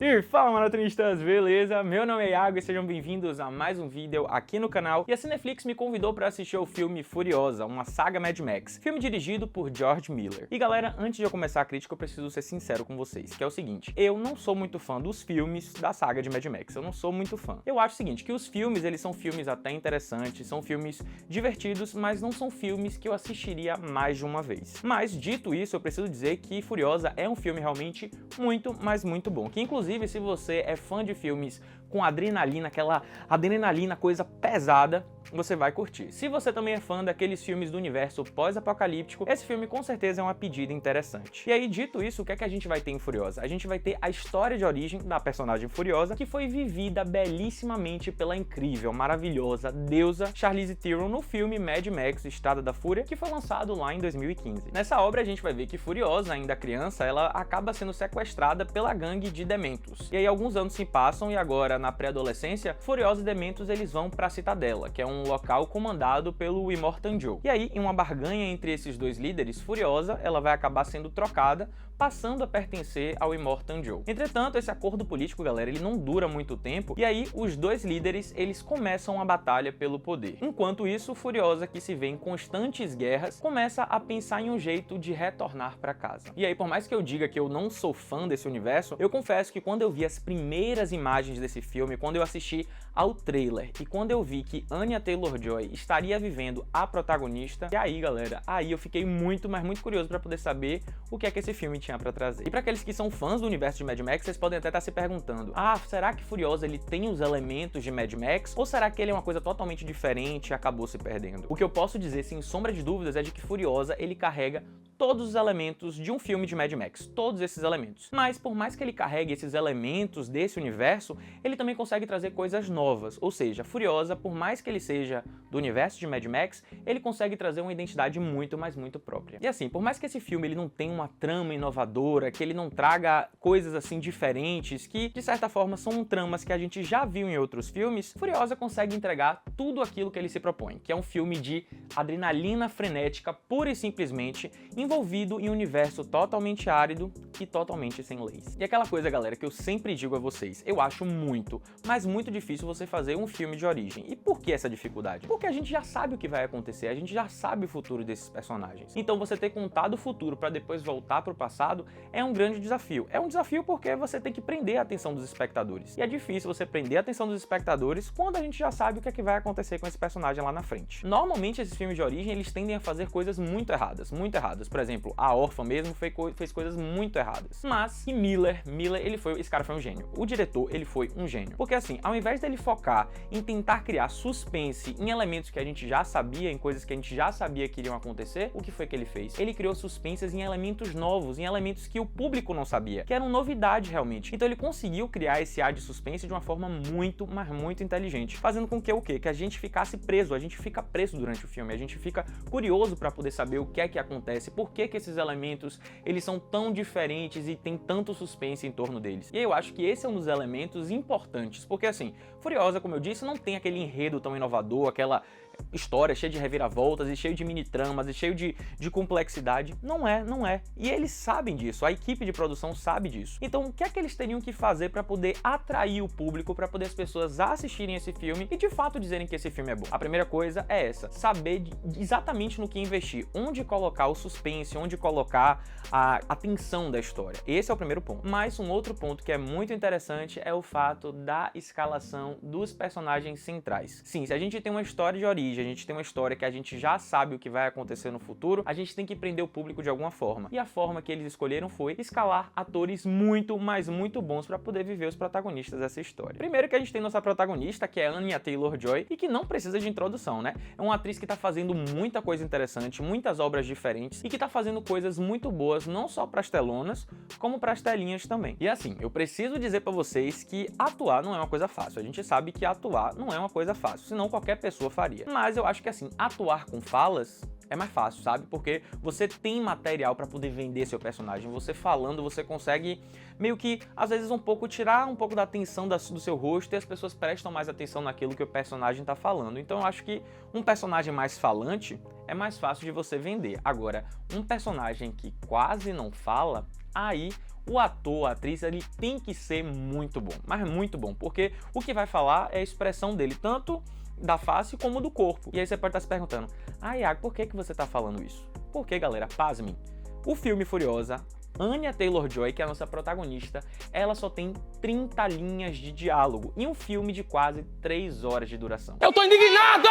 E fala, maratonistas, beleza? Meu nome é Iago e sejam bem-vindos a mais um vídeo aqui no canal. E a Cineflix me convidou para assistir ao filme Furiosa, uma saga Mad Max, filme dirigido por George Miller. E galera, antes de eu começar a crítica, eu preciso ser sincero com vocês, que é o seguinte: eu não sou muito fã dos filmes da saga de Mad Max, eu não sou muito fã. Eu acho o seguinte, que os filmes, eles são filmes até interessantes, são filmes divertidos, mas não são filmes que eu assistiria mais de uma vez. Mas, dito isso, eu preciso dizer que Furiosa é um filme realmente muito, mas muito bom, que inclusive se você é fã de filmes com adrenalina, aquela adrenalina, coisa pesada, você vai curtir. Se você também é fã daqueles filmes do universo pós-apocalíptico, esse filme com certeza é uma pedida interessante. E aí, dito isso, o que é que a gente vai ter em Furiosa? A gente vai ter a história de origem da personagem Furiosa, que foi vivida belíssimamente pela incrível, maravilhosa deusa Charlize Theron no filme Mad Max Estrada da Fúria, que foi lançado lá em 2015. Nessa obra a gente vai ver que Furiosa, ainda criança, ela acaba sendo sequestrada pela gangue de Dementos. E aí alguns anos se passam e agora, na pré-adolescência, Furiosa e Dementos eles vão pra Citadela, que é um local comandado pelo Immortan Joe. E aí, em uma barganha entre esses dois líderes, Furiosa ela vai acabar sendo trocada, passando a pertencer ao Immortan Joe. Entretanto, esse acordo político, galera, ele não dura muito tempo, e aí os dois líderes, eles começam a batalha pelo poder. Enquanto isso, Furiosa, que se vê em constantes guerras, começa a pensar em um jeito de retornar para casa. E aí, por mais que eu diga que eu não sou fã desse universo, eu confesso que quando eu vi as primeiras imagens desse filme, quando eu assisti ao trailer e quando eu vi que Anya Taylor-Joy estaria vivendo a protagonista, e aí, galera, aí eu fiquei muito, mas muito curioso para poder saber o que é que esse filme tinha para trazer. E para aqueles que são fãs do universo de Mad Max, vocês podem até estar se perguntando: será que Furiosa ele tem os elementos de Mad Max? Ou será que ele é uma coisa totalmente diferente e acabou se perdendo? O que eu posso dizer, sem sombra de dúvidas, é de que Furiosa ele carrega todos os elementos de um filme de Mad Max, todos esses elementos. Mas por mais que ele carregue esses elementos desse universo, ele também consegue trazer coisas novas, ou seja, Furiosa, por mais que ele seja do universo de Mad Max, ele consegue trazer uma identidade muito, mas muito própria. E assim, por mais que esse filme ele não tenha uma trama inovadora, que ele não traga coisas assim diferentes, que de certa forma são tramas que a gente já viu em outros filmes, Furiosa consegue entregar tudo aquilo que ele se propõe, que é um filme de adrenalina frenética, pura e simplesmente, envolvido em um universo totalmente árido e totalmente sem leis. E aquela coisa, galera, que eu sempre digo a vocês, eu acho muito, mas muito difícil você fazer um filme de origem. E por que essa dificuldade? Porque a gente já sabe o que vai acontecer, a gente já sabe o futuro desses personagens. Então você ter contado o futuro para depois voltar para o passado é um grande desafio. É um desafio porque você tem que prender a atenção dos espectadores. E é difícil você prender a atenção dos espectadores quando a gente já sabe o que é que vai acontecer com esse personagem lá na frente. Normalmente esses filmes de origem, eles tendem a fazer coisas muito erradas, muito erradas. Por exemplo, A Órfã mesmo fez coisas muito erradas. Mas que Miller, esse cara foi um gênio. O diretor, ele foi um gênio. Porque assim, ao invés dele focar em tentar criar suspense em elementos que a gente já sabia, em coisas que a gente já sabia que iriam acontecer, o que foi que ele fez? Ele criou suspenses em elementos novos, em elementos que o público não sabia, que eram novidade realmente. Então ele conseguiu criar esse ar de suspense de uma forma muito, mas muito inteligente, fazendo com que o quê? Que a gente ficasse preso, a gente fica preso durante o filme, a gente fica curioso para poder saber o que é que acontece, por que esses elementos eles são tão diferentes e tem tanto suspense em torno deles. E eu acho que esse é um dos elementos importantes, porque assim, Furiosa, como eu disse, não tem aquele enredo tão inovador, aquela história cheia de reviravoltas e cheio de mini-tramas e cheio de complexidade. Não é. E eles sabem disso, a equipe de produção sabe disso. Então o que é que eles teriam que fazer para poder atrair o público, para poder as pessoas assistirem esse filme e de fato dizerem que esse filme é bom? A primeira coisa é essa, saber exatamente no que investir, onde colocar o suspense, onde colocar a atenção da história. Esse é o primeiro ponto. Mas um outro ponto que é muito interessante é o fato da escalação dos personagens centrais. Sim, se a gente tem uma história de origem, a gente tem uma história que a gente já sabe o que vai acontecer no futuro, a gente tem que prender o público de alguma forma. E a forma que eles escolheram foi escalar atores muito, mas muito bons para poder viver os protagonistas dessa história. Primeiro que a gente tem nossa protagonista, que é Anya Taylor-Joy, e que não precisa de introdução, né? É uma atriz que tá fazendo muita coisa interessante, muitas obras diferentes, e que tá fazendo coisas muito boas, não só pras telonas, como pras telinhas também. E assim, eu preciso dizer pra vocês que atuar não é uma coisa fácil. A gente sabe que atuar não é uma coisa fácil, senão qualquer pessoa faria. Mas eu acho que assim, atuar com falas é mais fácil, sabe? Porque você tem material pra poder vender seu personagem. Você falando, você consegue meio que, às vezes, tirar um pouco da atenção do seu rosto e as pessoas prestam mais atenção naquilo que o personagem tá falando. Então eu acho que um personagem mais falante é mais fácil de você vender. Agora, um personagem que quase não fala, aí o ator, a atriz, ele tem que ser muito bom, mas muito bom, porque o que vai falar é a expressão dele, tanto da face como do corpo. E aí você pode estar se perguntando, Iago, por que você está falando isso? Porque, galera, pasmem, o filme Furiosa, Anya Taylor-Joy, que é a nossa protagonista, ela só tem 30 linhas de diálogo em um filme de quase 3 horas de duração. Eu tô indignado!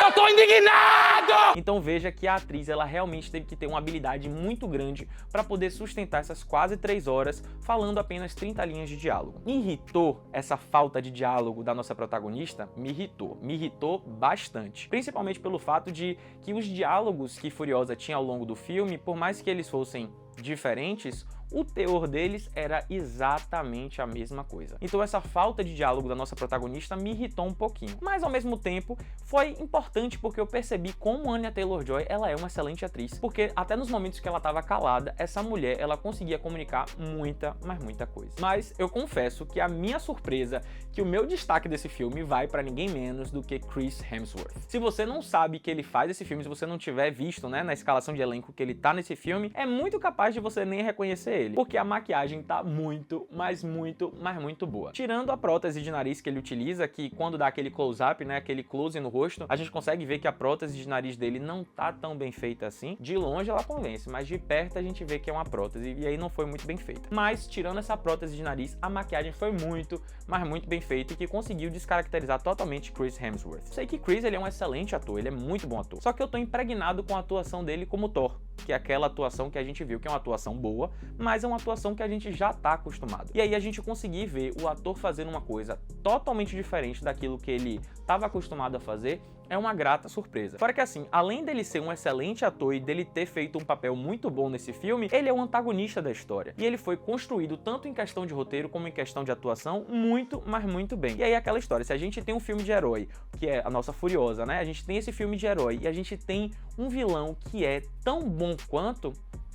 Eu tô indignado! Então veja que a atriz, ela realmente teve que ter uma habilidade muito grande para poder sustentar essas quase 3 horas falando apenas 30 linhas de diálogo. Me irritou essa falta de diálogo da nossa protagonista? Me irritou bastante. Principalmente pelo fato de que os diálogos que Furiosa tinha ao longo do filme, por mais que eles fossem diferentes, o teor deles era exatamente a mesma coisa. Então essa falta de diálogo da nossa protagonista me irritou um pouquinho. Mas ao mesmo tempo foi importante porque eu percebi como Anya Taylor-Joy, ela é uma excelente atriz, porque até nos momentos que ela estava calada, essa mulher, ela conseguia comunicar muita, mas muita coisa. Mas eu confesso que a minha surpresa, que o meu destaque desse filme vai para ninguém menos do que Chris Hemsworth. Se você não sabe que ele faz esse filme, se você não tiver visto, né, na escalação de elenco que ele tá nesse filme, é muito capaz de você nem reconhecer ele, porque a maquiagem tá muito, mas muito boa. Tirando a prótese de nariz que ele utiliza, que quando dá aquele close-up, né, aquele close no rosto, a gente consegue ver que a prótese de nariz dele não tá tão bem feita assim. De longe ela convence, mas de perto a gente vê que é uma prótese, e aí não foi muito bem feita. Mas, tirando essa prótese de nariz, a maquiagem foi muito, mas muito bem feita e que conseguiu descaracterizar totalmente Chris Hemsworth. Sei que Chris, ele é um excelente ator, ele é muito bom ator. Só que eu tô impregnado com a atuação dele como Thor, que é aquela atuação que a gente viu que é uma atuação boa, mas é uma atuação que a gente já tá acostumado. E aí a gente conseguir ver o ator fazendo uma coisa totalmente diferente daquilo que ele estava acostumado a fazer é uma grata surpresa. Fora que assim, além dele ser um excelente ator e dele ter feito um papel muito bom nesse filme, ele é o antagonista da história. E ele foi construído tanto em questão de roteiro como em questão de atuação muito, mas muito bem. E aí aquela história, se a gente tem um filme de herói, que é a nossa Furiosa, né? A gente tem esse filme de herói e a gente tem um vilão que é tão bom quanto,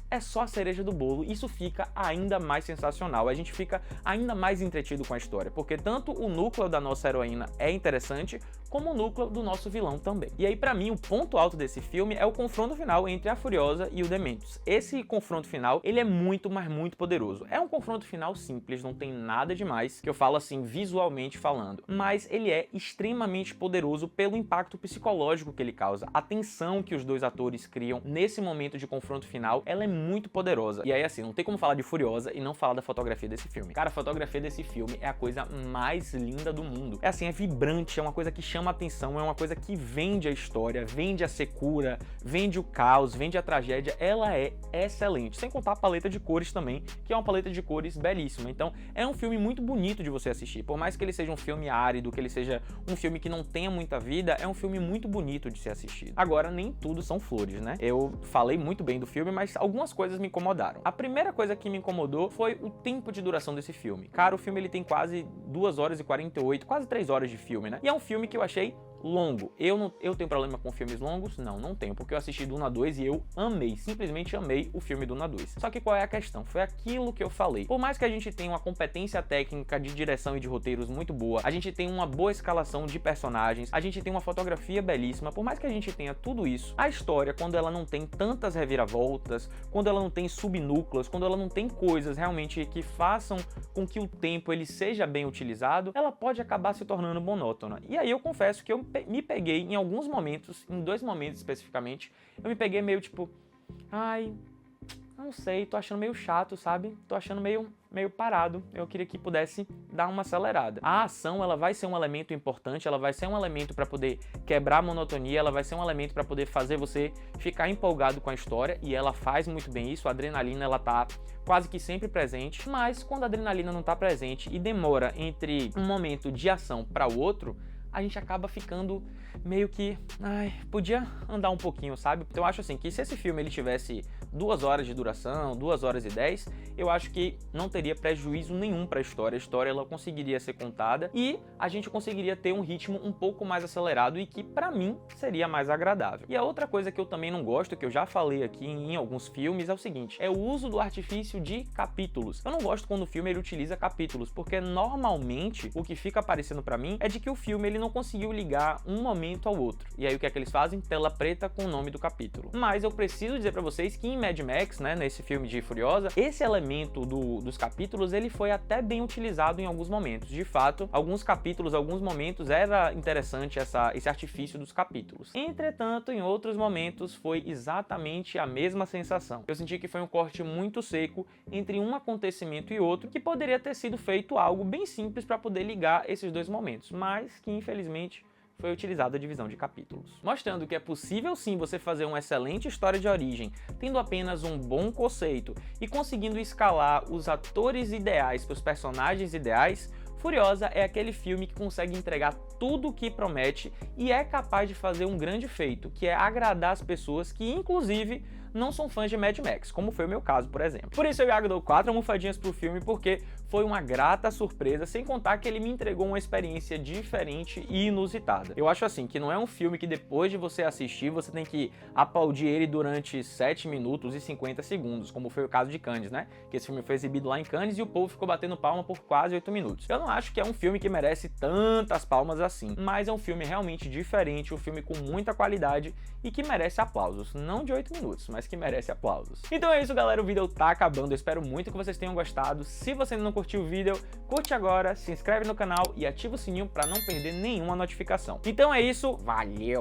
é só a cereja do bolo. Isso fica ainda mais sensacional, a gente fica ainda mais entretido com a história, porque tanto o núcleo da nossa heroína é interessante, como o núcleo do nosso vilão também. E aí, pra mim, o ponto alto desse filme é o confronto final entre a Furiosa e o Dementos. Esse confronto final, ele é muito, mas muito poderoso. É um confronto final simples, não tem nada demais, que eu falo assim, visualmente falando, mas ele é extremamente poderoso pelo impacto psicológico que ele causa. A tensão que os dois atores criam nesse momento de confronto final, ela é muito poderosa. E aí, assim, não tem como falar de Furiosa e não falar da fotografia desse filme. Cara, a fotografia desse filme é a coisa mais linda do mundo. É assim, é vibrante, é uma coisa que chama atenção, é uma coisa que vende a história, vende a secura, vende o caos, vende a tragédia. Ela é excelente, sem contar a paleta de cores também, que é uma paleta de cores belíssima. Então é um filme muito bonito de você assistir, por mais que ele seja um filme árido, que ele seja um filme que não tenha muita vida, é um filme muito bonito de ser assistido. Agora, nem tudo são flores, né? Eu falei muito bem do filme, mas algumas coisas me incomodaram. A primeira coisa que me incomodou foi o tempo de duração desse filme. Cara, o filme ele tem quase 2 horas e 48, quase 3 horas de filme, né? E é um filme que eu achei longo. Eu tenho problema com filmes longos? Não tenho, porque eu assisti Duna 2 e eu amei, simplesmente amei o filme Duna 2. Só que qual é a questão? Foi aquilo que eu falei. Por mais que a gente tenha uma competência técnica de direção e de roteiros muito boa, a gente tem uma boa escalação de personagens, a gente tem uma fotografia belíssima, por mais que a gente tenha tudo isso, a história, quando ela não tem tantas reviravoltas, quando ela não tem subnúcleos, quando ela não tem coisas realmente que façam com que o tempo ele seja bem utilizado, ela pode acabar se tornando monótona. E aí eu confesso que eu me peguei em alguns momentos, em 2 momentos especificamente, eu me peguei meio tipo, ai, não sei, tô achando meio chato, sabe? Tô achando meio parado, eu queria que pudesse dar uma acelerada. A ação, ela vai ser um elemento importante, ela vai ser um elemento para poder quebrar a monotonia, ela vai ser um elemento para poder fazer você ficar empolgado com a história, e ela faz muito bem isso, a adrenalina, ela tá quase que sempre presente, mas quando a adrenalina não tá presente e demora entre um momento de ação para o outro, a gente acaba ficando meio que, podia andar um pouquinho, sabe? Então eu acho assim, que se esse filme ele tivesse 2 horas de duração, 2 horas e 10, eu acho que não teria prejuízo nenhum para a história ela conseguiria ser contada e a gente conseguiria ter um ritmo um pouco mais acelerado e que para mim seria mais agradável. E a outra coisa que eu também não gosto, que eu já falei aqui em alguns filmes, é o seguinte, é o uso do artifício de capítulos. Eu não gosto quando o filme ele utiliza capítulos, porque normalmente o que fica aparecendo para mim é de que o filme ele não conseguiu ligar um momento ao outro. E aí o que é que eles fazem? Tela preta com o nome do capítulo. Mas eu preciso dizer pra vocês que em Mad Max, né, nesse filme de Furiosa, esse elemento dos capítulos, ele foi até bem utilizado em alguns momentos. De fato, alguns capítulos, alguns momentos, era interessante esse artifício dos capítulos. Entretanto, em outros momentos, foi exatamente a mesma sensação. Eu senti que foi um corte muito seco entre um acontecimento e outro, que poderia ter sido feito algo bem simples para poder ligar esses dois momentos, mas que infelizmente foi utilizada a divisão de capítulos. Mostrando que é possível sim você fazer uma excelente história de origem, tendo apenas um bom conceito e conseguindo escalar os atores ideais para os personagens ideais. Furiosa é aquele filme que consegue entregar tudo o que promete e é capaz de fazer um grande feito, que é agradar as pessoas que, inclusive, não são fãs de Mad Max, como foi o meu caso, por exemplo. Por isso eu, Iago, dou 4 almofadinhas pro filme, porque foi uma grata surpresa, sem contar que ele me entregou uma experiência diferente e inusitada. Eu acho assim, que não é um filme que depois de você assistir, você tem que aplaudir ele durante 7 minutos e 50 segundos, como foi o caso de Cannes, né? Que esse filme foi exibido lá em Cannes e o povo ficou batendo palma por quase 8 minutos. Eu não acho que é um filme que merece tantas palmas assim, mas é um filme realmente diferente, um filme com muita qualidade e que merece aplausos. Não de 8 minutos, mas que merece aplausos. Então é isso, galera, o vídeo tá acabando, eu espero muito que vocês tenham gostado. Se você ainda não curtiu o vídeo, curte agora, se inscreve no canal e ativa o sininho para não perder nenhuma notificação. Então é isso, valeu!